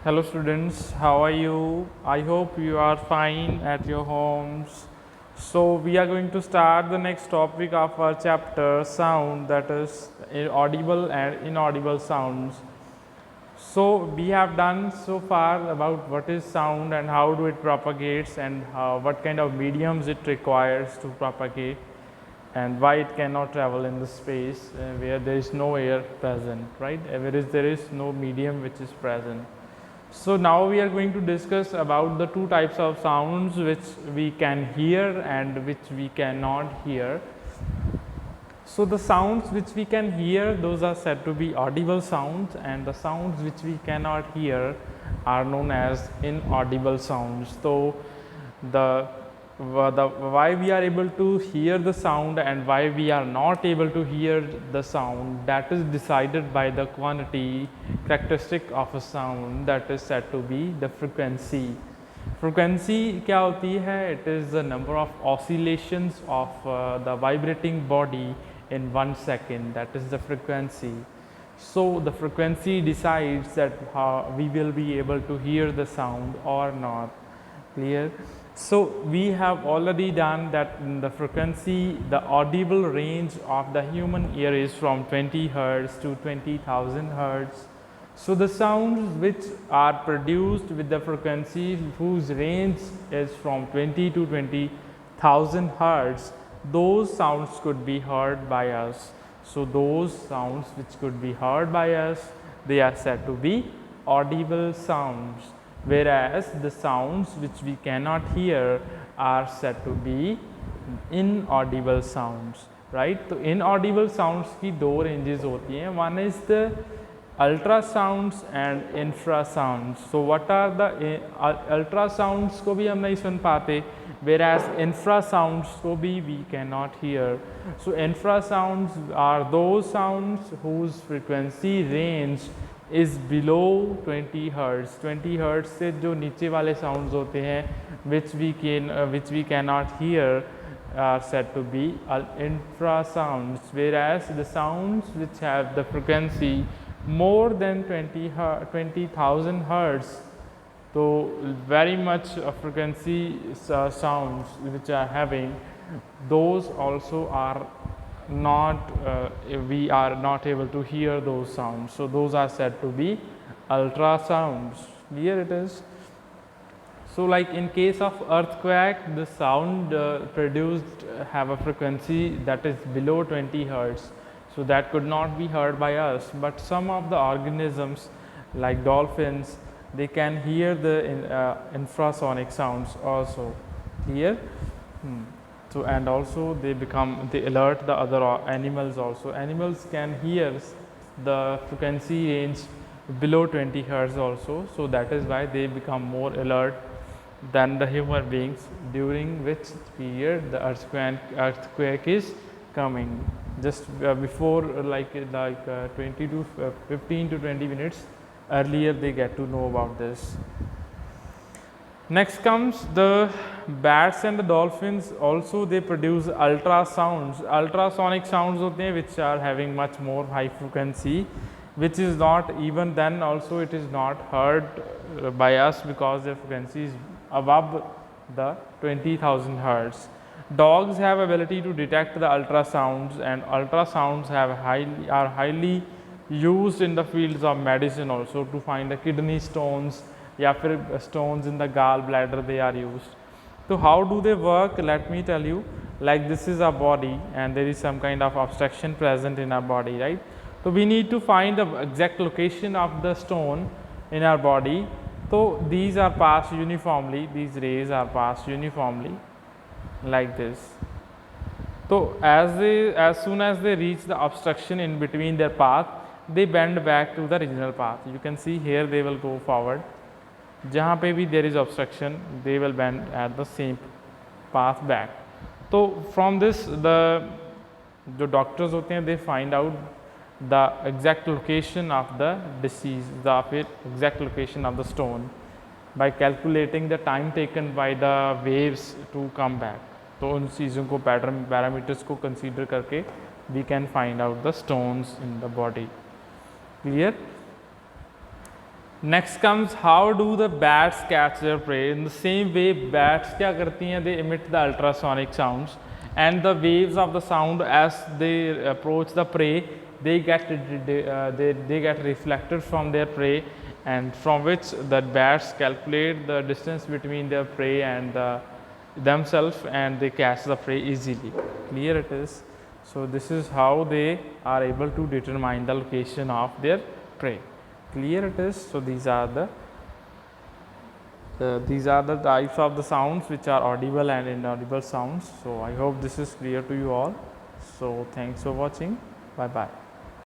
Hello students, how are you? I hope you are fine at your homes. So we are going to start the next topic of our chapter sound, that is audible and inaudible sounds. So we have done so far about what is sound and how do it propagates and what kind of mediums it requires to propagate and why it cannot travel in the space where there is no air present, right? Whereas there is no medium which is present. So now we are going to discuss about the two types of sounds which we can hear and which we cannot hear. So the sounds which we can hear, those are said to be audible sounds, and the sounds which we cannot hear are known as inaudible sounds. So the why we are able to hear the sound and why we are not able to hear the sound, that is decided by the quantity characteristic of a sound, that is said to be the frequency. Frequency क्या होती है? It is the number of oscillations of the vibrating body in 1 second, that is the frequency. So the frequency decides that how we will be able to hear the sound or not. Clear? So we have already done that in the frequency, the audible range of the human ear is from 20 hertz to 20,000 hertz. So the sounds which are produced with the frequency whose range is from 20 to 20,000 hertz, those sounds could be heard by us. So those sounds which could be heard by us, they are said to be audible sounds, whereas the sounds which we cannot hear are said to be inaudible sounds, right? तो inaudible sounds की दो ranges होती हैं. One is the ultrasounds and infrasounds. So what are the ultrasounds को भी हम नहीं सुन पाते, whereas infrasounds को भी we cannot hear. So infrasounds are those sounds whose frequency range is below 20 hertz. 20 hertz से जो नीचे वाले sounds होते हैं which we cannot hear are said to be infrasounds, whereas the sounds which have the frequency more than 20,000 hertz, so very much frequency sounds which are having, those also are not we are not able to hear those sounds. So those are said to be ultrasounds. Clear it is? So like in case of earthquake, the sound produced have a frequency that is below 20 hertz. So that could not be heard by us, but some of the organisms like dolphins, they can hear the infrasonic sounds also. Clear? So and also they alert the other animals also. Animals can hear the frequency range below 20 hertz also, so that is why they become more alert than the human beings, during which period the earthquake is coming. Just before like 20 to 15 to 20 minutes earlier they get to know about this. Next comes the bats and the dolphins, also they produce ultrasounds. Ultrasonic sounds होते हैं which are having much more high frequency, which is not, even then also it is not heard by us because the frequency is above the 20,000 hertz. Dogs have ability to detect the ultrasounds, and ultrasounds are highly used in the fields of medicine also, to find the kidney stones या फिर stones in the gallbladder they are used. So how do they work? Let me tell you. Like this is our body and there is some kind of obstruction present in our body, right? So we need to find the exact location of the stone in our body. So these are passed uniformly, these rays are passed uniformly like this. So as soon as they reach the obstruction in between their path, they bend back to the original path. You can see here they will go forward. जहाँ पे भी there is obstruction, they will bend at the same path back. तो from this the जो doctors होते हैं, they find out the exact location of the disease, the exact location of the stone by calculating the time taken by the waves to come back. तो उन चीज़ों को parameters को consider करके we can find out the stones in the body. Clear? Next comes how do the bats catch their prey. In the same way, bats क्या करती हैं, they emit the ultrasonic sounds and the waves of the sound as they approach the prey, they get reflected from their prey, and from which the bats calculate the distance between their prey and themselves, and they catch the prey easily. Clear it is? So this is how they are able to determine the location of their prey. Clear it is? So these are the types of the sounds which are audible and inaudible sounds. So I hope this is clear to you all. So thanks for watching. Bye bye.